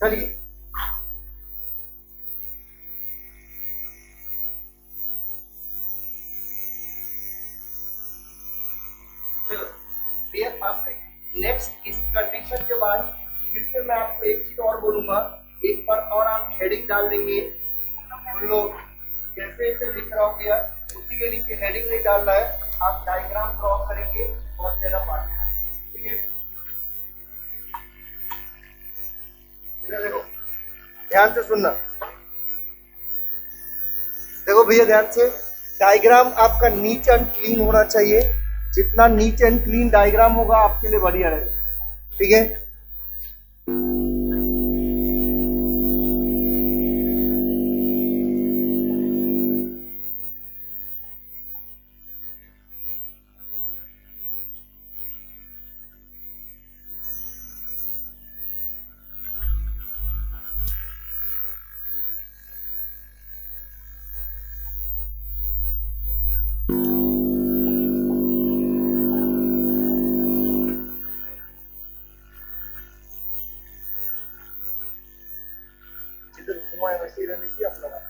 चलिए चलो भैया आप नेक्स्ट इस कंडीशन के बाद फिर से मैं आपको एक चीज और बोलूंगा, एक बार और आप हेडिंग डाल देंगे। उन लोग जैसे जैसे लिख रहा हूँ भैया उसी के नीचे हेडिंग नहीं डालना है, आप डायग्राम ड्रॉ करेंगे और जगह पाएंगे। ठीक है, देखो ध्यान से सुनना, देखो भैया ध्यान से, डायग्राम आपका नीट एंड क्लीन होना चाहिए। जितना नीट एंड क्लीन डायग्राम होगा आपके लिए बढ़िया रहेगा। ठीक है, जिधर घुमाए वैसे ही रहने की आप लगा।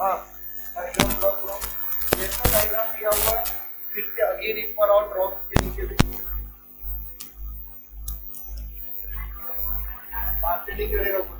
हाँ, डायग्राम ड्रॉ करो, जैसा डायग्राम दिया हुआ है फिर से अगेन एक बार और ड्रॉ के नीचे बात नहीं करेगा कुछ।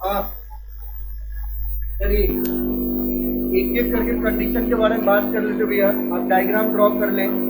हाँ चलिए एक एक करके कंडीशन के बारे में बात कर लेते भैया, आप डायग्राम ड्रॉ कर लें।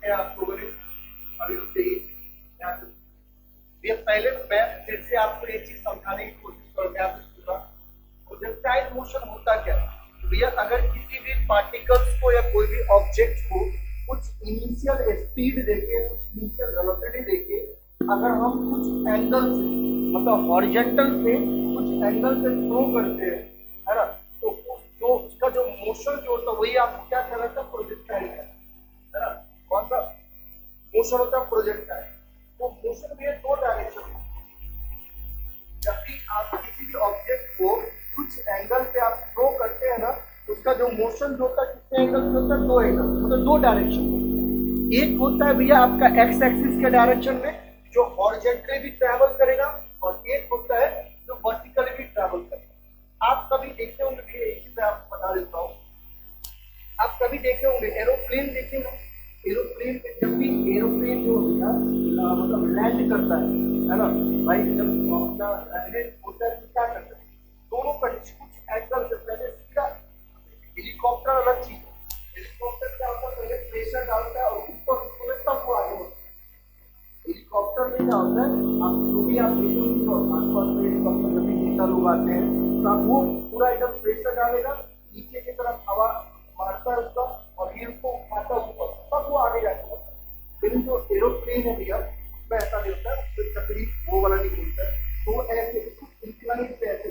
है आप लोगों ने अभी से ये पहले मैं फिर से आपको ये चीज समझाने की कोशिश करूंगा। प्रोजेक्टाइल मोशन होता क्या है? तो भैया अगर किसी भी पार्टिकल्स को या कोई भी ऑब्जेक्ट को कुछ इनिशियल स्पीड देके, कुछ इनिशियल वेलोसिटी देके, अगर हम कुछ एंगल से, मतलब हॉरिजॉन्टल से कुछ एंगल से थ्रो करते हैं, है ना, तो जो उसका जो मोशन जो होता है वही आपको क्या कहलाता है? प्रोजेक्टाइल है ना। कौन सा मोशन होता है? प्रोजेक्टाइल। तो मोशन में दो डायरेक्शन है। जब भी आप किसी भी ऑब्जेक्ट को कुछ एंगल पे आप थ्रो करते हैं ना, उसका जो मोशन जो होता है कितने एंगल से होता है? दो एंगल, मतलब दो डायरेक्शन में। एक होता है भैया आपका एक्स एक्सिस के डायरेक्शन में जो हॉरिजॉन्टली भी ट्रैवल करेगा, और एक होता है जो वर्टिकली भी ट्रैवल करेगा। आप कभी देखे होंगे भैया, एक चीज मैं आपको बता देता हूँ, आप कभी देखे होंगे एरोप्लेन देखे ना, एरोप्लेन में जब भी एरोप्लेन जो होता है मतलब लैंड करता है ना भाई, जब अपना लैंड होता है तो क्या करता है? दोनों कंडीशन कुछ एंगल से पहले सीधा, हेलीकॉप्टर अलग चीज है। हेलीकॉप्टर क्या होता है? पहले प्रेशर डालता है और ऊपर तब वो आगे बढ़ता है। हेलीकॉप्टर में क्या होता है, आप जो भी आप देखेंगे तो आसपास में हेलीकॉप्टर जब भी नेता लोग आते हैं तो आप वो पूरा एकदम प्रेशर डालेगा, नीचे की तरफ हवा मारता है उसका, और फिर उसको उठाता ऊपर, तब वो आगे जाके बढ़ता है। लेकिन जो एरोप्लेन है भैया उसमें ऐसा नहीं होता है, उसमें तकलीफ वो वाला नहीं बोलता है। तो ऐसे इंक्लाइन पे ऐसे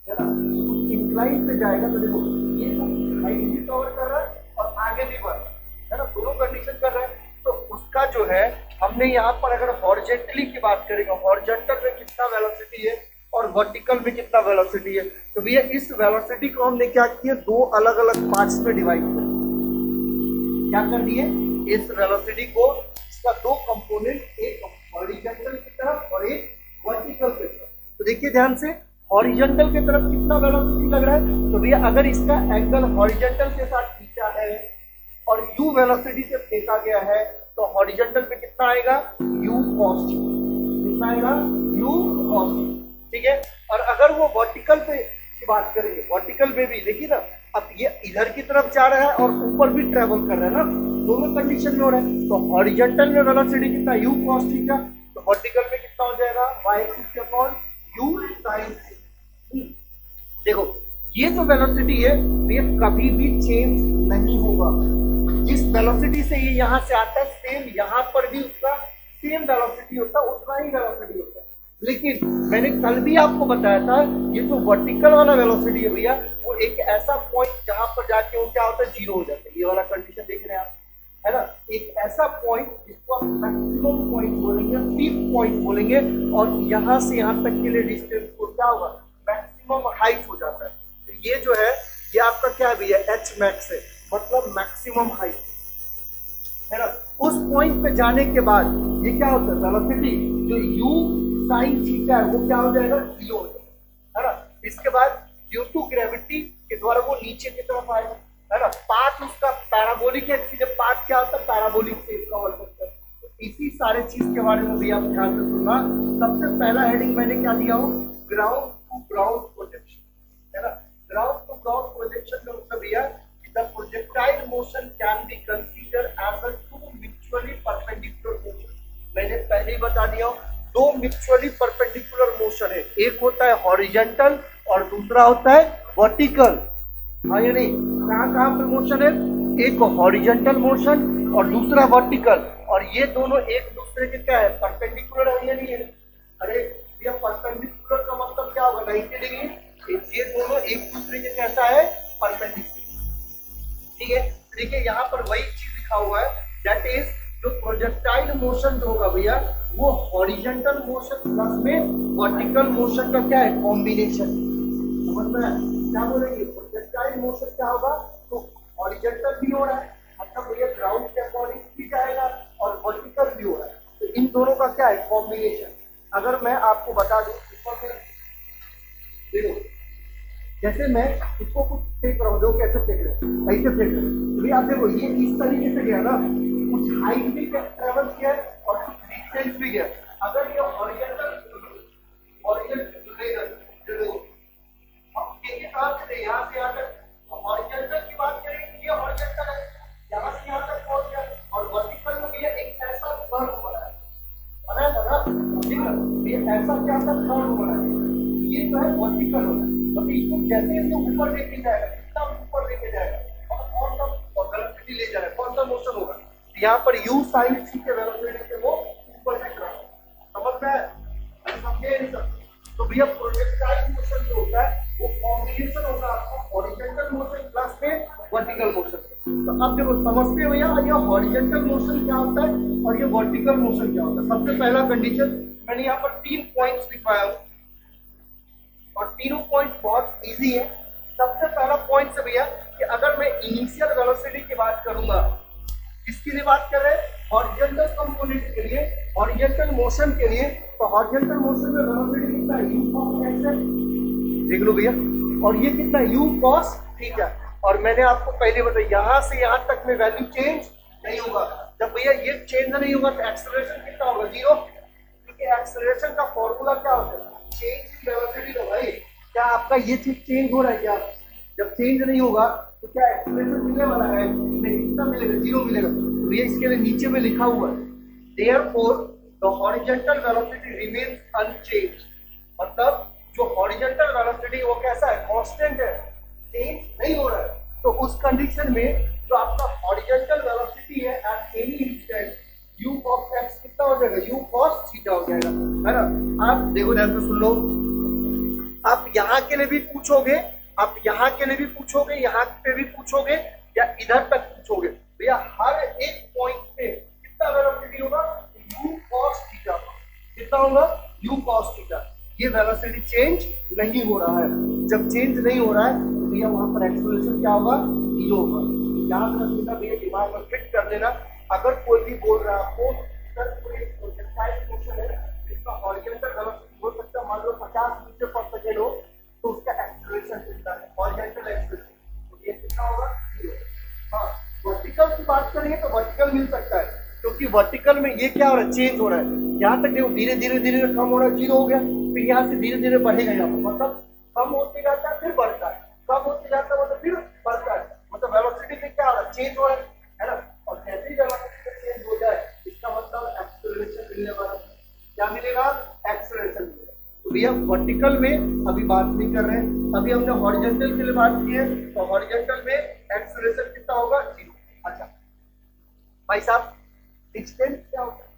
है ना, उस इंक्लाइन पे जाएगा तो देखो ये सब हाइट भी कवर कर रहा है और आगे भी बढ़ रहा है ना, दोनों कंडीशन कर रहा है। तो उसका जो है हमने यहाँ पर अगर हॉरिजॉन्टली की बात करेंगे, हॉरिजॉन्टल में कितना वेलोसिटी है और वर्टिकल में कितना वेलोसिटी है, तो भैया इस वेलोसिटी को हमने क्या किया? दो अलग अलग पार्ट्स में डिवाइड कर, क्या कर दिए? इस वेलोसिटी को, इसका दो कंपोनेंट, एक हॉरिजॉन्टल की तरफ और एक वर्टिकल की तरफ। तो देखिए ध्यान से, हॉरिजॉन्टल की तरफ कितना वेलोसिटी लग रहा है? तो भैया अगर इसका एंगल हॉरिजॉन्टल के साथ खींचा है और u वेलोसिटी से फेंका गया है, तो हॉरिजॉन्टल पे कितना आएगा? u cos t। कितना आएगा? u cos t, ठीक है। और अगर वो वर्टिकल पे की बात करेंगे, वर्टिकल पे भी देखिए ना, अब ये इधर की तरफ जा रहा है और ऊपर भी ट्रेवल कर रहा है ना, दोनों कंडीशन में हो रहा है। तो हॉरिजॉन्टल में वेलोसिटी कितना? u cos t का। तो वर्टिकल में कितना हो जाएगा? y एक्सिस के अपॉन u sin t। देखो ये जो वेलोसिटी है ये कभी भी चेंज नहीं होगा। जिस वेलोसिटी से ये यहाँ से आता है, सेम यहाँ पर भी उसका सेम वेलोसिटी होता है, उतना ही वेलोसिटी होता है। लेकिन मैंने कल भी आपको बताया था, ये जो वर्टिकल वाला वेलोसिटी है भैया, वो एक ऐसा पॉइंट जहां पर जाके वो क्या होता है? जीरो हो जाता है। ये वाला कंडीशन देख रहे हैं आप, है ना, एक ऐसा पॉइंट जिसको आप मैक्सिमम पॉइंट बोलेंगे, पीक पॉइंट बोलेंगे, और यहाँ से यहाँ तक के लिए डिस्टेंस को क्या होगा? मैक्सिमम हाइट हो जाता है। तो ये जो है ये आपका क्या है भैया? एच मैक्स है, मतलब मैक्सिमम हाइट, है ना। उस पॉइंट पे जाने के बाद ये क्या होता है? वेलोसिटी जो u sin थीटा है वो क्या हो जाएगा? जीरो हो जाएगा, है ना। इसके बाद ड्यू टू ग्रेविटी के द्वारा वो नीचे की तरफ आएगा, है ना। पाथ उसका पैराबोलिक है, सीधे पाथ क्या होता है? पैराबोलिक से कवर करता है। तो इसी सारे चीज के बारे में भी आप ध्यान से सुनना। सबसे पहला हेडिंग मैंने क्या दिया हूँ? ग्राउंड टू ग्राउंड प्रोजेक्शन, है ना। ग्राउंड टू ग्राउंड प्रोजेक्शन में मतलब यह the projectile motion can be considered as a two mutually perpendicular motion। मैंने पहले ही बता दिया, दो mutually perpendicular motion है, एक होता है हॉरिजॉन्टल और दूसरा होता है वर्टिकल। हाँ या नहीं? कहाँ पे मोशन है? एक हॉरिजॉन्टल मोशन और दूसरा वर्टिकल, और ये दोनों एक दूसरे के क्या है? परपेंडिकुलर है या नहीं है? अरे ये परपेंडिकुलर का मतलब क्या होगा? 90 डिग्री। ये दोनों एक दूसरे के कैसा है? परपेंडिकुलर, ठीक है। देखिए यहाँ पर वही चीज लिखा हुआ है, दैट इज जो प्रोजेक्टाइल मोशन जो होगा भैया, वो हॉरिजॉन्टल मोशन प्लस में वर्टिकल मोशन का क्या है? कॉम्बिनेशन। समझ में क्या बोलेंगे? प्रोजेक्टाइल मोशन क्या होगा? तो हॉरिजॉन्टल भी हो रहा है, मतलब भैया ग्राउंड के अकॉर्डिंग भी जाएगा, और वर्टिकल भी हो रहा है, तो इन दोनों का क्या है? कॉम्बिनेशन। अगर मैं आपको बता दूं, देखो जैसे मैं इसको कुछ फेंक रहा हूँ, देखो कैसे फेंक रहे हैं, ऐसे फेंक रहे हैं, तो आप देखो ये इस तरीके से गया ना, कुछ हाइट भी ट्रेवल किया और कुछ डिस्टेंस भी गया। अगर ये हॉरिजॉन्टल यहाँ से यहाँ तक हॉरिजॉन्टल की बात करें, ये हॉरिजॉन्टल है, यहाँ से यहाँ तक पहुंच गया, और वर्टिकल ऐसा क्या था, थर्ड हो रहा है, ये जो है वर्टिकल हो रहा है, मतलब इसको जैसे जैसे ऊपर लेके जाएगा, कितना ऊपर लेके जाएगा और कौन सा वेलोसिटी ले जा रहा है, कौन सा मोशन होगा, यहाँ पर u sin c के वेलोसिटी से वो ऊपर दिख रहा है, समझ में समझे नहीं सब। तो भैया प्रोजेक्टाइल मोशन जो होता है वो कॉम्बिनेशन होगा आपका हॉरिजॉन्टल मोशन प्लस में वर्टिकल मोशन। तो अब देखो समझते हो भैया, ये हॉरिजॉन्टल मोशन क्या होता है और ये वर्टिकल मोशन क्या होता है। सबसे पहला कंडीशन मैंने यहाँ पर 3 पॉइंट्स लिखवाया हूँ और तीनों पॉइंट बहुत इजी है। सबसे पहला पॉइंट से भैया कि अगर मैं इनिशियल वेलोसिटी की बात करूंगा, किसके लिए बात कर रहे हैं, हॉरिजॉन्टल कंपोनेंट के लिए, हॉरिजॉन्टल मोशन के लिए, तो हॉरिजॉन्टल मोशन में वेलोसिटी कितना है, u cos x है, देख लो भैया, और ये कितना u cos थीटा। और मैंने आपको पहले बताया यहां से यहां तक में वैल्यू चेंज नहीं होगा। जब भैया ये चेंज नहीं होगा तो एक्सेलरेशन कितना होगा, 0, क्योंकि एक्सेलरेशन का फॉर्मूला क्या होता है, चेंज इन वेलोसिटी। तो भाई क्या आपका ये चीज चेंज हो रहा है क्या, जब चेंज नहीं होगा तो क्या एक्सेलरेशन मिलने वाला है, नहीं, कितना मिलेगा, 0 मिलेगा। तो ये इसके लिए नीचे में लिखा हुआ है therefore the horizontal velocity remains unchanged, मतलब जो हॉरिजॉन्टल वेलोसिटी वो कैसा है, कांस्टेंट है, चेंज नहीं हो रहा है। तो उस कंडीशन में जो आपका हॉरिजॉन्टल वेलोसिटी है at any instant u cos x कितना हो जाएगा, u cos थीटा हो जाएगा, है ना। आप देखो ध्यान से सुन लो, आप यहाँ के लिए भी पूछोगे, आप यहाँ के लिए भी पूछोगे, यहाँ पे भी पूछोगे या इधर तक पूछोगे, भैया हर एक पॉइंट पे कितना वेलोसिटी होगा, u cos थीटा, कितना होगा, u cos थीटा। ये वेलोसिटी चेंज नहीं हो रहा है। जब चेंज नहीं हो रहा है तो भैया वहां पर एक्सेलरेशन क्या होगा, 0 होगा। याद रखना भैया, दिमाग में फिट कर लेना। अगर कोई भी बोल रहा है आपको सर कोई प्रोजेक्टाइल मोशन है जिसका हॉरिजॉन्टल वेलोसिटी हो सकता है मान लो 50 मीटर पर सेकेंड हो, तो उसका एक्सेलरेशन कितना है, हॉरिजॉन्टल एक्सेलरेशन, तो ये कितना होगा, 0। हाँ, वर्टिकल की बात करेंगे तो वर्टिकल मिल सकता है, क्योंकि वर्टिकल में ये क्या हो रहा है, चेंज हो रहा है। यहाँ तक देखो धीरे धीरे धीरे कम हो रहा है, 0 हो गया, फिर यहाँ से धीरे धीरे बढ़ेगा, यहाँ पर मतलब कम होते जाता है फिर बढ़ता है, कम होते जाता है मतलब फिर बढ़ता है, मतलब वेलोसिटी में क्या हो रहा है, चेंज हो रहा है ना। और जैसे ही वेलोसिटी चेंज हो जाए इसका मतलब एक्सेलरेशन मिलने वाला, क्या मिलेगा, एक्सेलरेशन मिलेगा। तो भैया वर्टिकल में अभी बात नहीं कर रहे हैं, अभी हमने हॉरिजॉन्टल के लिए बात की है, तो हॉरिजॉन्टल में एक्सेलरेशन कितना होगा, 0। अच्छा भाई साहब, डिस्टेंस क्या होता है,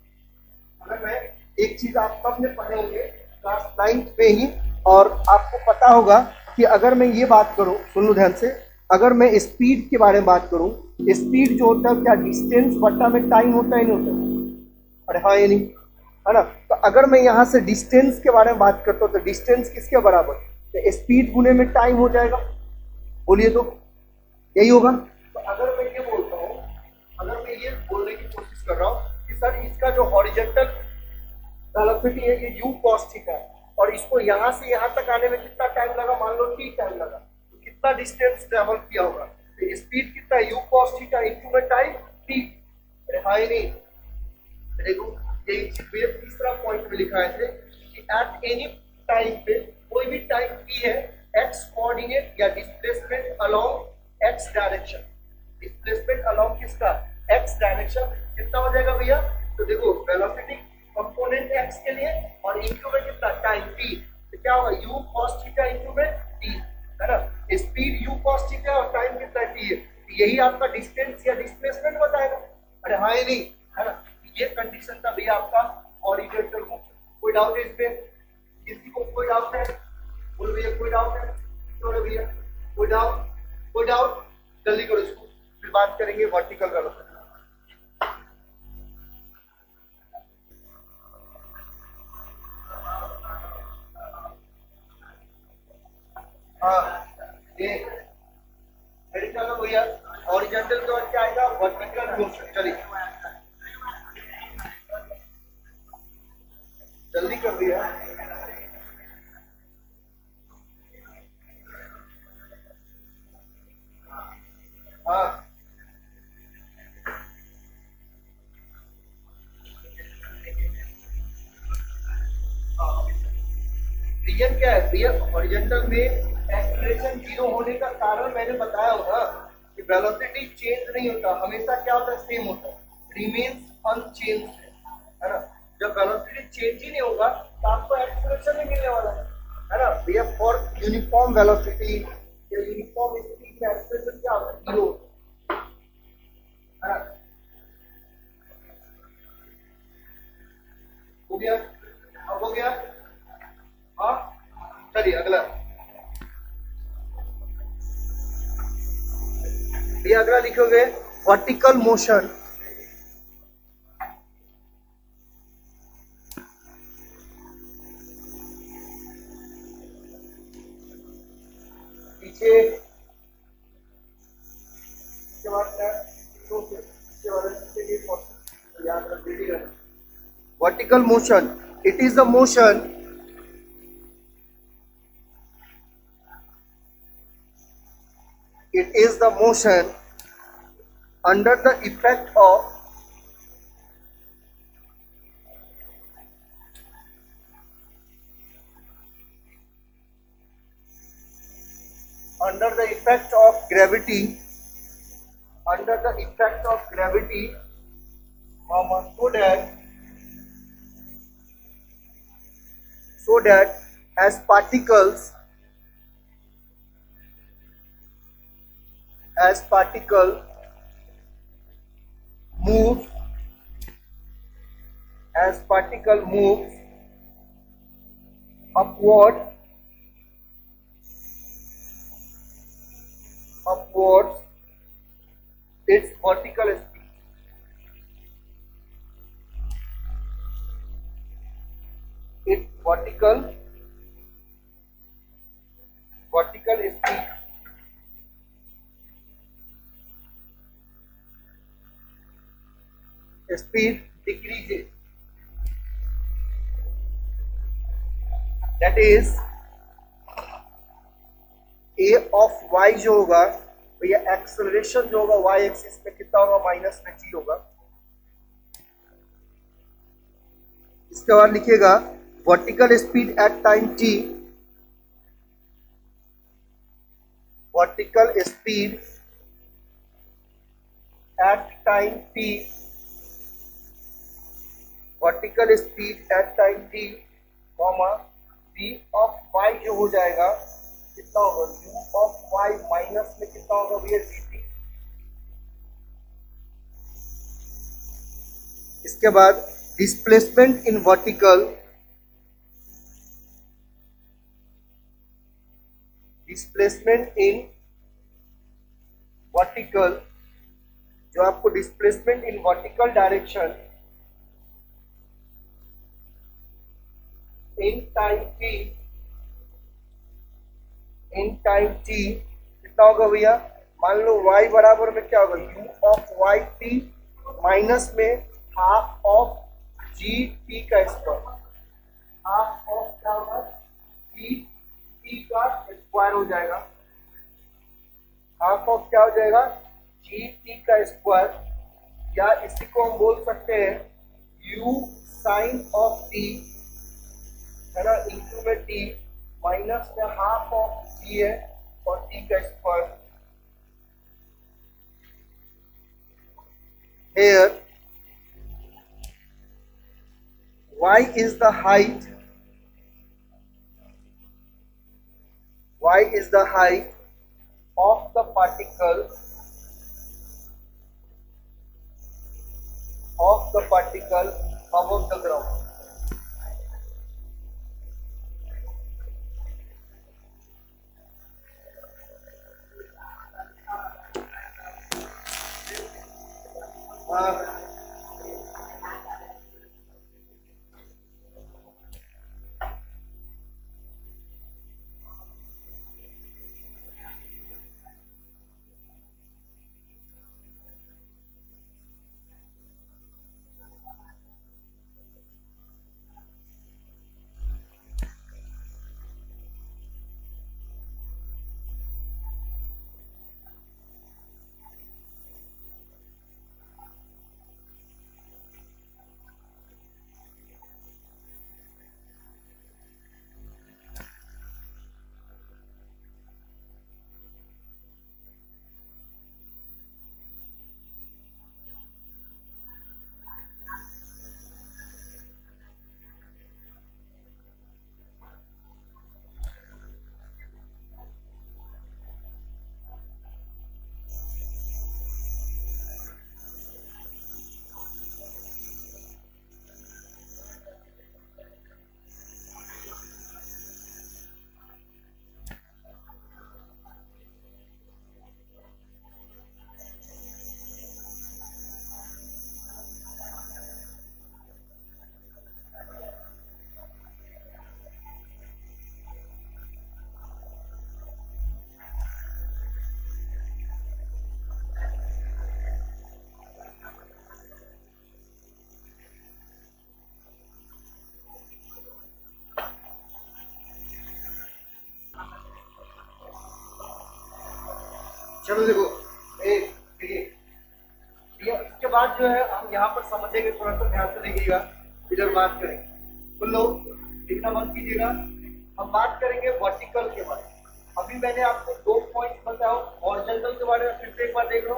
अगर मैं एक चीज आप सबने पढ़े होंगे क्लास 9 में ही, और आपको पता होगा कि अगर मैं ये बात करूं, सुन लो ध्यान से, अगर मैं स्पीड के बारे में बात करूं, स्पीड जो होता है क्या डिस्टेंस बटा में टाइम होता है, नहीं होता है, अरे हाँ ये नहीं है ना। तो अगर मैं यहाँ से डिस्टेंस के बारे में बात करता हूँ तो डिस्टेंस किसके बराबर, तो स्पीड गुने में टाइम हो जाएगा, बोलिए तो यही होगा। तो अगर मैं ये बोलता हूँ, अगर मैं ये बोलने की कोशिश कर रहा हूँ कि सर इसका जो हॉरिजॉन्टल वेलोसिटी है ये u cos थीटा है, और इसको यहाँ से यहाँ तक आने में कितना टाइम लगा, मान लो t टाइम लगा, तो कितना डिस्टेंस ट्रेवल किया होगा, तो स्पीड कितना है, u cos थीटा इनटू में टाइम t। अरे हाँ ही नहीं, देखो यही चीज तीसरा पॉइंट में लिखा है कि एट एनी टाइम पे कोई भी टाइम t है, x कोऑर्डिनेट या displacement along x direction, displacement along किसका, x डायरेक्शन, कितना हो जाएगा भैया। तो देखो वेलोसिटी कंपोनेंट x के लिए और इनटू में कितना टाइम t, तो क्या होगा u cos थीटा इनटू में t, है ना। स्पीड u cos थीटा और टाइम कितना t है, तो यही आपका डिस्टेंस या डिस्प्लेसमेंट बताएगा। अरे हाँ ये नहीं, है ना। ये कंडीशन था भैया आपका हॉरिजॉन्टल मोशन। कोई डाउट है इसमें, किसी को कोई डाउट है, बोलो भैया कोई डाउट है, बोलो भैया कोई डाउट, कोई डाउट, जल्दी करो इसको, फिर बात करेंगे वर्टिकल वेलोसिटी। हाँ ये मेरे ख्याल में भैया हॉरिजॉन्टल के बाद क्या आएगा, वर्टिकल मोशन। चलिए जल्दी कर दिया। हाँ रीजन क्या है भैया, हॉरिजॉन्टल में एक्सेलरेशन 0 होने का कारण मैंने बताया होगा कि वेलोसिटी चेंज नहीं होता, हमेशा क्या होता है, सेम होता है, रिमेन्स अनचेंज्ड, है ना। जब वेलोसिटी चेंज ही नहीं होगा तो आपको एक्सेलरेशन नहीं मिलने वाला है ना भैया। फॉर यूनिफॉर्म वेलोसिटी या यूनिफॉर्म स्पीड में एक्सेलरेशन क्या होगा, जीरो है ना। हो गया, अब हो गया। हाँ चलिए अगला भैया, अगला लिखोगे वर्टिकल मोशन। पीछे इसके बाद क्या है? तो इसके बाद इसके लिए मोशन याद रख दीजिएगा। Vertical motion, it is the motion it is the motion under the effect of under the effect of gravity, under the effect of gravity, so that as particle moves, as particle moves upwards, its vertical speed, its vertical speed decreases. That is a of y जो होगा भैया, acceleration जो होगा y axis में कितना होगा, minus में g होगा। इसके बाद लिखिएगा vertical speed at time t, vertical speed at time t, vertical speed at time t, comma v of y जो हो जाएगा कितना होगा, u ऑफ y माइनस में कितना होगा भैया, dt। इसके बाद displacement in vertical, displacement in vertical, जो आपको displacement in vertical direction in time t कितना होगा भैया, मान लो y बराबर में क्या होगा, u of y t minus में हाफ ऑफ जी टी का स्क्वायर, हाफ ऑफ क्या होगा, जी टी का स्क्वायर हो जाएगा, हाफ ऑफ क्या हो जाएगा, जी टी का स्क्वायर, या इसी को हम बोल सकते हैं u साइन ऑफ टी, है ना, इंटू में टी माइनस में हाफ ऑफ जी है और टी का square. Here y is the height, y is the height of the particle, above the ground। चलो देखो, एक देखिए, ये इसके बाद जो है हम यहाँ पर समझेंगे, थोड़ा सा ध्यान से देखिएगा, इधर बात करेंगे तो लोग देखना मत कीजिएगा। हम बात करेंगे वर्टिकल के बारे में। अभी मैंने आपको 2 पॉइंट बताओ, हॉरिजॉन्टल के बारे में फिर से एक बार देख लो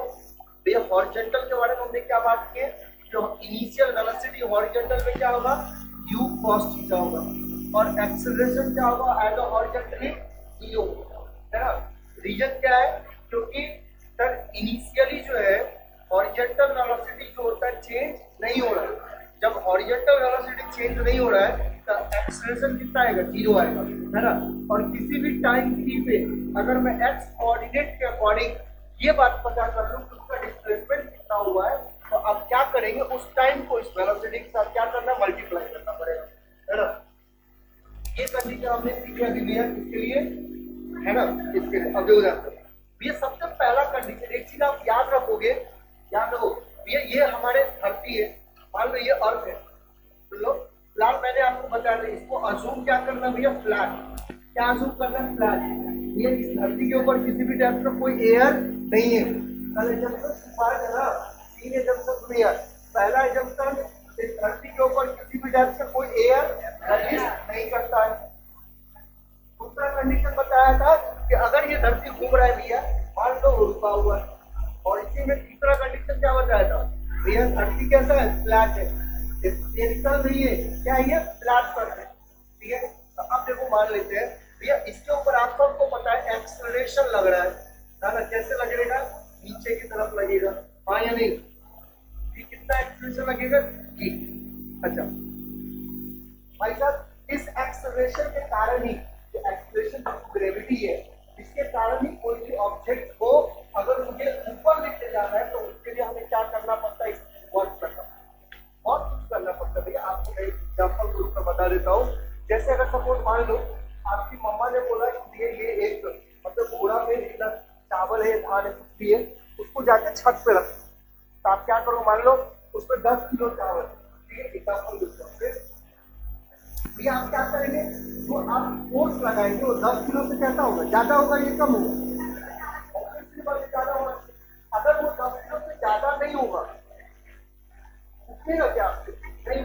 भैया। हॉरिजॉन्टल के बारे में हमने क्या बात की, जो इनिशियल वेलोसिटी हॉरिजॉन्टल में क्या होगा, u cos थीटा होगा, और एक्सेलरेशन क्या होगा एज अ हॉरिजॉन्टली 0 है ना। रीजन क्या है, क्योंकि सर इनिशियली जो है हॉरिजॉन्टल वेलोसिटी जो होता है चेंज नहीं हो रहा है। जब हॉरिजॉन्टल वेलोसिटी चेंज नहीं हो रहा है तो एक्सेलरेशन कितना आएगा, 0 आएगा, है ना। और किसी भी टाइम t पे अगर मैं x कोऑर्डिनेट के अकॉर्डिंग ये बात पता कर लूं कि उसका डिस्प्लेसमेंट कितना हुआ है, तो अब क्या करेंगे, उस टाइम को इस वेलोसिटी के साथ क्या करना, मल्टीप्लाई करना पड़ेगा, है ना। ये कंडीशन हमने सीखी अभी भैया इसके लिए, है ना, इसके लिए। अब देखो ये सबसे पहला कंडीशन, एक चीज आप याद रखोगे, याद रखो ये हमारे धरती है, मान लो ये अर्थ है, तो लो फ्लैट मैंने आपको बताया था, इसको अजूम क्या करना भैया, फ्लैट। क्या अजूम करना, फ्लैट। ये इस धरती के ऊपर किसी भी टाइप का कोई एयर नहीं है। कल एजम्पशन है ना, 3 एजम्पशन में यार। पहला एजम्पशन, इस धरती के ऊपर किसी भी टाइप का कोई एयर एग्जिस्ट नहीं करता है। दूसरा कंडीशन बताया था कि अगर ये धरती घूम रहा है भैया, मान लो रुका हुआ है, और इसी में तीसरा कंडीशन क्या बताया था भैया, धरती कैसा है, फ्लैट है, स्फेरिकल नहीं है, क्या है, फ्लैट सरफेस, ठीक है। तो अब देखो मान लेते हैं भैया, इसके ऊपर आप सबको पता है एक्सेलरेशन लग रहा है ना, कैसे लगेगा, नीचे की तरफ लगेगा, हाँ या नहीं, ये कितना एक्सेलरेशन लगेगा जी। अच्छा भाई साहब, इस एक्सेलरेशन के कारण ही, जो एक्सेलरेशन ग्रेविटी है, इसके कारण ही कोई भी ऑब्जेक्ट को अगर मुझे ऊपर लेके जाना है तो उसके लिए हमें क्या करना पड़ता है, वर्क करना, बहुत कुछ करना पड़ता है भैया। आपको मैं एग्जाम्पल के रूप में बता देता हूँ। जैसे अगर सपोज मान लो आपकी मम्मा ने बोला कि ये एक मतलब घोड़ा में जितना चावल है, धान है, कुछ भी है, उसको जाके छत पे रखो, तो आप क्या करो, मान लो उसमें 10 किलो चावल, ठीक है, एग्जाम्पल भैया आप क्या करेंगे, जो आप फोर्स लगाएंगे वो 10 किलो से कैसा होगा, ज्यादा होगा, ये कम होगा, ज्यादा होगा। अगर वो 10 किलो से ज्यादा नहीं होगा, उठेगा क्या नहीं।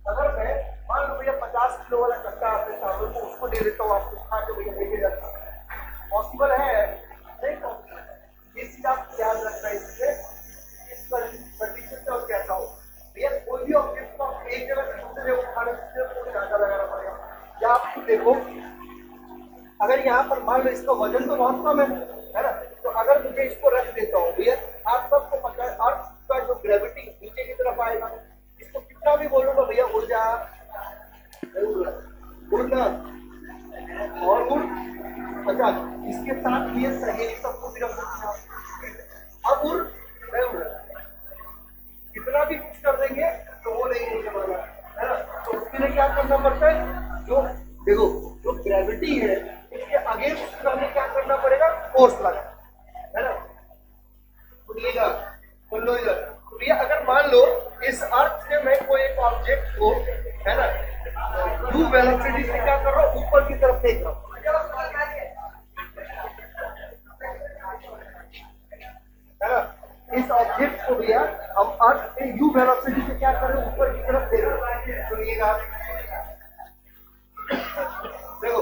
अगर मैं मान लो भैया 50 किलो वाला कट्टा आपने चावल को उसको दे देता हूँ, आपको उठा के भैया लेके जाता, पॉसिबल है नहीं पॉसिबल। ये चीज आपको याद रखना है, इससे इस कंडीशन से और कैसा हो भैया, कोई भी ऑब्जेक्ट को आप एक जगह से दूसरे जगह उठाने से ज्यादा लगाना पड़ेगा। या आप देखो अगर यहाँ पर मान लो इसका वजन तो बहुत कम है ना, तो अगर मुझे इसको रख देता हूँ भैया, आप सबको पता है अर्थ का जो ग्रेविटी नीचे की तरफ आएगा, इसको कितना भी बोलूंगा भैया उड़ जा, उड़ना और उड़। अच्छा इसके साथ ये सहेली सबको भी रख सकते हैं, अब उड़ मैं उड़, कितना भी कुछ कर देंगे तो वो नहीं होने वाला है ना। तो उसके लिए क्या करना पड़ता है, जो देखो जो ग्रेविटी है इसके अगेंस्ट हमें क्या करना पड़ेगा, फोर्स लगा, है ना। सुनिएगा, सुन लो इधर भैया, अगर मान लो इस अर्थ से मैं कोई एक ऑब्जेक्ट को, है ना, u वेलोसिटी से क्या कर रहा हूँ, ऊपर की तरफ फेंक रहा हूँ, है ना। इस ऑब्जेक्ट को भैया हम अर्थ से u वेलोसिटी से क्या कर रहे हैं, ऊपर की तरफ फेंक रहे हैं। सुनिएगा देखो,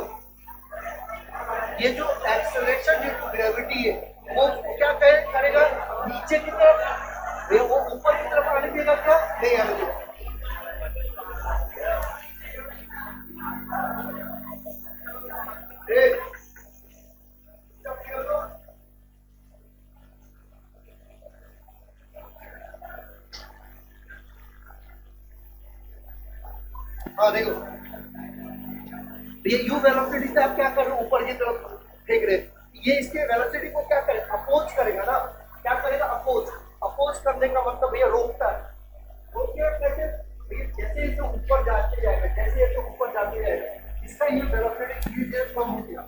ये जो एक्सेलरेशन ड्यू टू ग्रेविटी है वो क्या करेगा, नीचे की तरफ, वो ऊपर की तरफ आने देगा क्या, नहीं आने देगा। हाँ देखो ये u वेलोसिटी से आप क्या कर रहे हो, ऊपर की तरफ फेंक रहे, ये इसके वेलोसिटी को क्या करेगा, अपोज करेगा ना, क्या करेगा, अपोज। अपोज करने का मतलब भैया रोकता है, रोके कैसे भैया, जैसे इसे ऊपर जाते जाएगा, जैसे इसे ऊपर जाते जाएगा, इसका ये वेलोसिटी धीरे कम हो गया।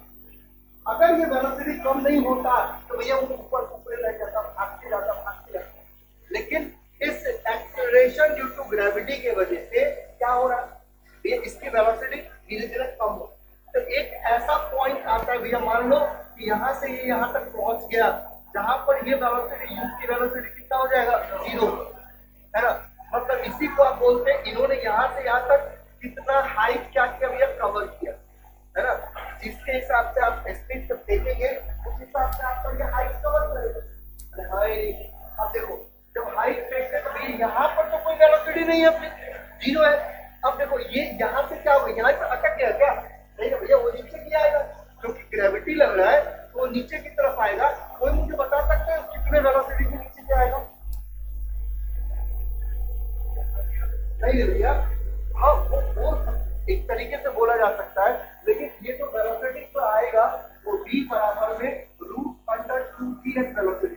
अगर ये वेलोसिटी कम नहीं होता तो भैया वो ऊपर ऊपर रह जाता, भागते जाता। लेकिन इस एक्सेलरेशन ड्यू टू ग्रेविटी के वजह से क्या हो रहा है भैया, इसकी वेलोसिटी धीरे धीरे कम हो। तो एक ऐसा पॉइंट आता है भैया, मान लो कि यहाँ से ये यहाँ तक पहुंच गया, जहां पर ये वेलोसिटी u की वेलोसिटी कितना हो जाएगा 0, है ना। मतलब इसी को आप बोलते हैं इन्होंने यहाँ से यहाँ तक कितना हाइट क्या किया भैया, कवर किया, है ना। जिसके हिसाब से आप स्पीड से फेंकेंगे उस हिसाब से आपका ये हाइट कवर करेगा। अब देखो जब हाइट फेंकते तो भैया यहाँ पर तो कोई वेलोसिटी नहीं है अपनी, 0 है। अब देखो ये यहाँ से क्या होगा, यहाँ पे अटक गया क्या, नहीं भैया वो नीचे की आएगा, क्योंकि ग्रेविटी लग रहा है तो वो नीचे की तरफ आएगा। कोई मुझे बता सकता है कितने वेलोसिटी से नीचे से आएगा? नहीं भैया, हाँ वो एक तरीके से बोला जा सकता है, लेकिन ये तो वेलोसिटी पर आएगा वो v बराबर में √2gh वेलोसिटी,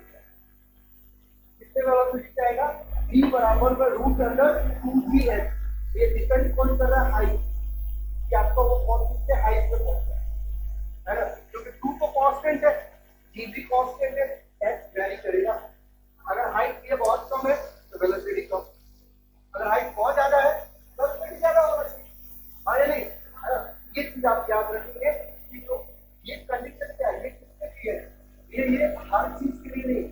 कितने वेलोसिटी से आएगा, v बराबर में √2gh। ये डिपेंड कौन कर रहा है, हाइट, कि आपका वो कौन कितने हाइट पे पहुंचता है ना, क्योंकि 2 तो कांस्टेंट है, g भी कांस्टेंट है, h वैरी करेगा। अगर हाइट ये बहुत कम है तो वेलोसिटी कम, अगर हाइट बहुत ज्यादा है तो वेलोसिटी ज्यादा होगा, अरे नहीं, है ना। ये चीज आप याद रखेंगे कि जो ये कंडीशन क्या है, ये किसके लिए है, ये हर चीज के लिए नहीं,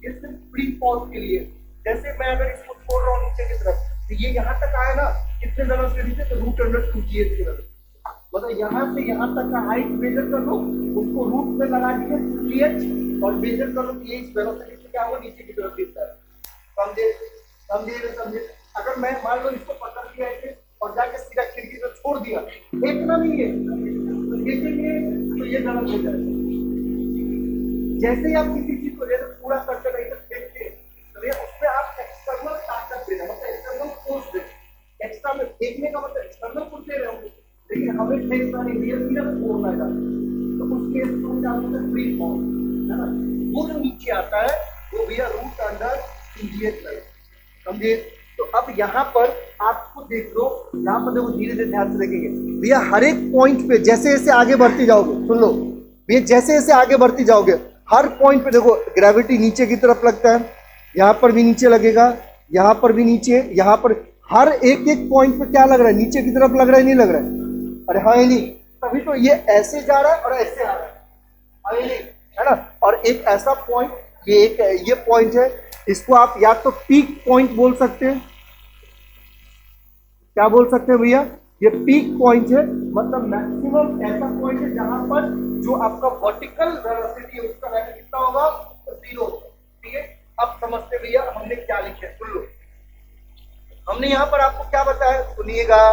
ये सिर्फ प्री पॉज के लिए। जैसे मैं अगर इसको छोड़ रहा हूँ नीचे की तरफ तो ये यहाँ तक आया ना, कितने वेलोसिटी से, तो √2gh की वेलोसिटी, मतलब यहाँ से यहाँ तक का हाइट मेजर कर लो, उसको रूट में लगा दीजिए 2gh और मेजर कर लो कि ये इस वेलोसिटी से क्या हो, नीचे की तरफ गिरता है। समझे। अगर मैं मान लो इसको पकड़ लिया ऐसे और जाके सीधा खिड़की से छोड़ दिया, इतना नहीं है, देखेंगे तो ये गलत हो जाएगा। जैसे ही आप किसी चीज को जैसे पूरा करते रहिए देखते, तो ये उसमें आप एक्सटर्नल ताकत दे रहे हैं, मतलब एक्सटर्नल फोर्स दे, एक्स्ट्रा में फेंकने का मतलब एक्सटर्नल फोर्स दे रहे होंगे, लेकिन हमें फेंकना नहीं, रियल सिर्फ फोड़ना है। तो उस केस में क्या होता है, फ्री फॉल, है ना। वो जो नीचे आता है वो भैया √2gh है, समझे। तो अब यहाँ पर आपको देख लो, यहाँ पर देखो धीरे धीरे ध्यान से देखेंगे भैया, हर एक पॉइंट पे जैसे जैसे आगे बढ़ती जाओगे, सुन लो भैया, जैसे जैसे आगे बढ़ती जाओगे हर पॉइंट पे देखो ग्रेविटी नीचे की तरफ लगता है, यहाँ पर भी नीचे लगेगा, यहाँ पर भी नीचे, यहाँ पर हर एक एक पॉइंट पे क्या लग रहा है, नीचे की तरफ लग रहा है, नहीं लग रहा है, अरे हाँ नहीं, तभी तो ये ऐसे जा रहा है और ऐसे आ रहा है, नहीं, है ना। और एक ऐसा पॉइंट, ये पॉइंट है, इसको आप या तो पीक पॉइंट बोल सकते हैं, क्या बोल सकते हैं भैया, ये पीक पॉइंट है, मतलब मैक्सिमम ऐसा पॉइंट है जहां पर जो आपका वर्टिकल वेलोसिटी है उसका वैल्यू कितना होगा, तो 0, ठीक है। अब समझते भैया हमने क्या लिखे, सुन लो, हमने यहां पर आपको क्या बताया, सुनिएगा,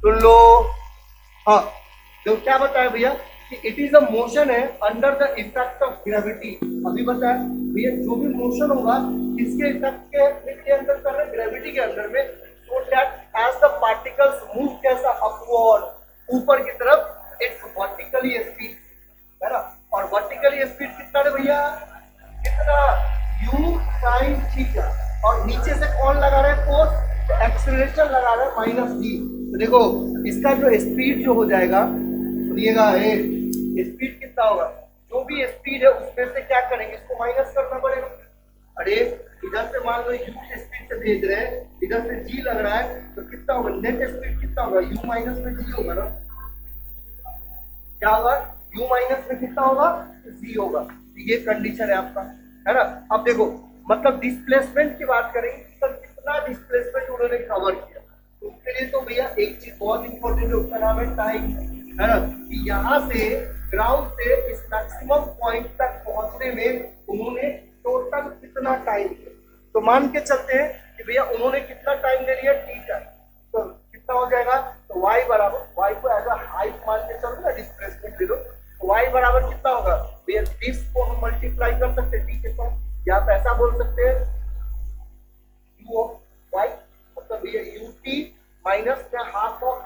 सुन लो, हाँ, जो क्या बताया भैया कि इट इज अ मोशन है under the effect of gravity. अभी बताया भैया जो भी मोशन होगा किसके इफेक्ट के अंदर कर रहे हैं, ग्रेविटी के अंदर में, so that as the particles move कैसा अपवर्ड, ऊपर की तरफ, इट्स वर्टिकली स्पीड, है ना। और वर्टिकली स्पीड कितना है भैया, कितना, u sin थीटा, और नीचे से कौन लगा रहा है फोर्स, तो एक्सेलरेशन लगा रहा है -g। तो देखो इसका जो स्पीड जो हो जाएगा, सुनिएगा, स्पीड कितना होगा, जो भी स्पीड है उसमें से क्या करेंगे, इसको माइनस करना पड़ेगा। अरे इधर से मान लो u स्पीड से भेज रहे हैं, इधर से g लग रहा है, तो कितना होगा, नेट स्पीड कितना होगा, u माइनस में g होगा ना, क्या होगा, u माइनस में कितना होगा, g होगा। ये कंडीशन है आपका, है ना। अब देखो मतलब डिस्प्लेसमेंट की बात करेंगे, तो कितना डिस्प्लेसमेंट उन्होंने कवर किया, तो उसके लिए तो भैया एक चीज बहुत इंपॉर्टेंट है, उसका नाम है टाइम, है ना, कि यहाँ से ग्राउंड से इस मैक्सिमम पॉइंट तक पहुंचने में उन्होंने टोटल कितना टाइम लिया। तो मान के चलते हैं कि भैया उन्होंने कितना टाइम ले लिया, टी टाइम, तो कितना हो जाएगा, तो y बराबर, y को एज अ हाइट मान के चलो ना, डिस्प्लेसमेंट ले लो, तो y बराबर कितना होगा भैया, दिस को हम मल्टीप्लाई कर सकते हैं t के साथ, या आप ऐसा बोल सकते हैं u ऑफ y, मतलब भैया ut माइनस में हाफ ऑफ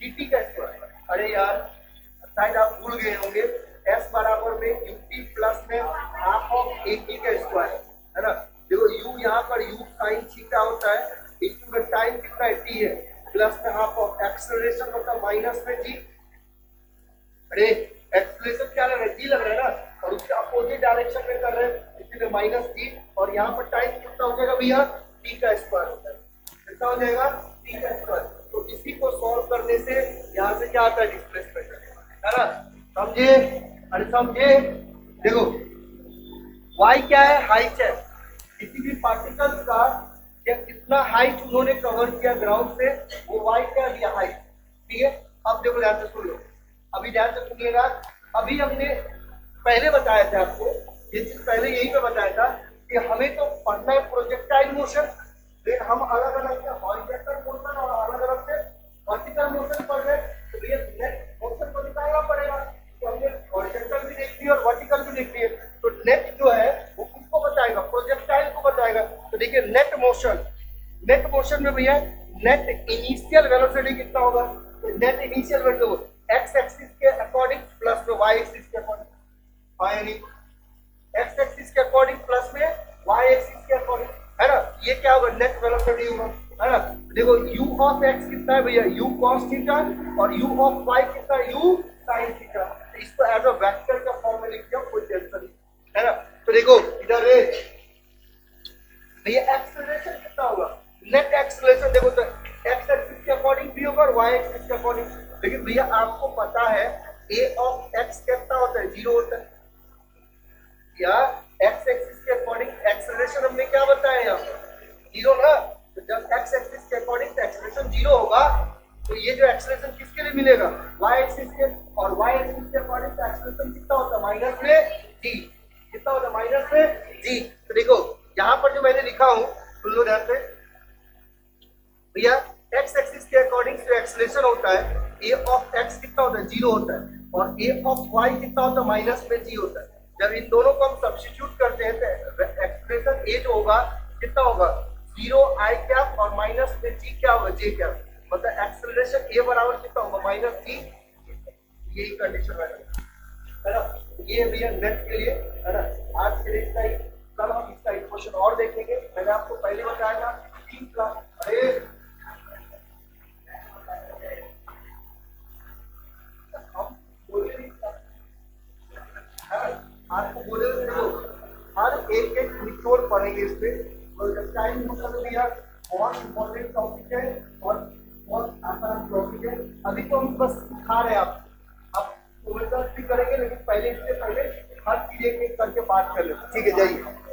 dt का स्क्वायर। अरे यार शायद आप भूल गए होंगे, s बराबर में ut प्लस में हाफ ऑफ at का स्क्वायर, है ना। देखो u यहाँ पर u sin थीटा होता है, इनटू द टाइम कितना है t है, प्लस में हाफ ऑफ एक्सेलरेशन मतलब माइनस में g। अरे एक्सेलरेशन क्या लग रहा है, g लग रहा है ना, और उसके अपोजिट डायरेक्शन में कर रहे हैं, इसलिए माइनस g, और यहाँ पर टाइम कितना हो जाएगा भैया, t का स्क्वायर होता है, कितना हो जाएगा, t का स्क्वायर। तो इसी को सॉल्व करने से यहाँ से क्या आता है, डिस्प्लेसमेंट, है ना, समझे, अरे समझे। देखो वाई क्या है, हाइट है। किसी भी पार्टिकल्स का या कितना हाइट उन्होंने कवर किया ग्राउंड से, वो वाई क्या दिया, हाइट। ठीक है, अब देखो ध्यान से सुन लो, अभी ध्यान से सुनिएगा। अभी हमने पहले बताया था आपको, ये चीज पहले यही पे बताया था कि हमें तो पढ़ना है प्रोजेक्टाइल मोशन, फिर हम अलग अलग से हॉरिजॉन्टल मोशन और अलग अलग से वर्टिकल मोशन पढ़ रहे हैं, तो ये नेट मोशन को निकालना पड़ेगा। तो हमने हॉरिजॉन्टल भी देख लिया और वर्टिकल भी देख लिया, तो नेट जो है वो किसको बताएगा, प्रोजेक्टाइल को बताएगा। तो देखिए नेट मोशन में भैया नेट इनिशियल वेलोसिटी कितना होगा, तो net initial velocity x axis के अकॉर्डिंग प्लस में वाई एक्सिस के अकॉर्डिंग, यानी एक्स एक्सिस के अकॉर्डिंग प्लस में वाई एक्सिस के अकॉर्डिंग, है ना। ये क्या होगा, नेट वेलोसिटी होगा, है ना। देखो u ऑफ x कितना है भैया, u cos थीटा, और u ऑफ y कितना है, u sin थीटा। तो इसको एज अ वेक्टर का फॉर्म में लिख दिया, कोई टेंशन नहीं, है ना। तो देखो इधर भैया एक्सेलरेशन कितना होगा, नेट एक्सेलरेशन देखो तो x एक्सिस के अकॉर्डिंग भी होगा और y एक्सिस के अकॉर्डिंग। लेकिन भैया आपको पता है a ऑफ x कितना होता है, 0 होता है, या x एक्सिस के अकॉर्डिंग एक्सेलरेशन हमने क्या बताया यहाँ पर, 0 ना। तो जब x एक्सिस के अकॉर्डिंग एक्सेलरेशन 0 होगा, तो ये जो एक्सेलरेशन किसके लिए मिलेगा, y एक्सिस के, और y एक्सिस के अकॉर्डिंग एक्सेलरेशन कितना होता है, माइनस में g, कितना होता है, माइनस में g। तो देखो यहाँ पर जो मैंने लिखा हूँ, सुन लो ध्यान से भैया, x एक्सिस के अकॉर्डिंग जो एक्सेलरेशन होता है, a ऑफ x कितना होता है, 0 होता है, और a ऑफ y कितना होता है, माइनस में g होता है। जब इन दोनों को हम सब्स्टिट्यूट करते हैं तो एक्सप्रेशन a जो होगा कितना होगा, 0 i कैप और माइनस में g क्या होगा, j कैप, मतलब एक्सेलरेशन a बराबर कितना होगा, माइनस g। यही कंडीशन है ना। ये भैया नेट के लिए, है ना। आज के लिए इतना ही, कल हम इसका एक क्वेश्चन और देखेंगे। मैंने आपको पहले बताया था 3 क्लास, आपको बोले हर एक निचोड़ पढ़ेंगे इसमें। टाइम दिया, बहुत इंपॉर्टेंट टॉपिक है और बहुत आसान टॉपिक है। अभी तो हम बस सिखा रहे हैं आपको, आप भी करेंगे, लेकिन पहले इससे पहले हर चीज एक एक करके बात कर लेते। ठीक है, जाइए।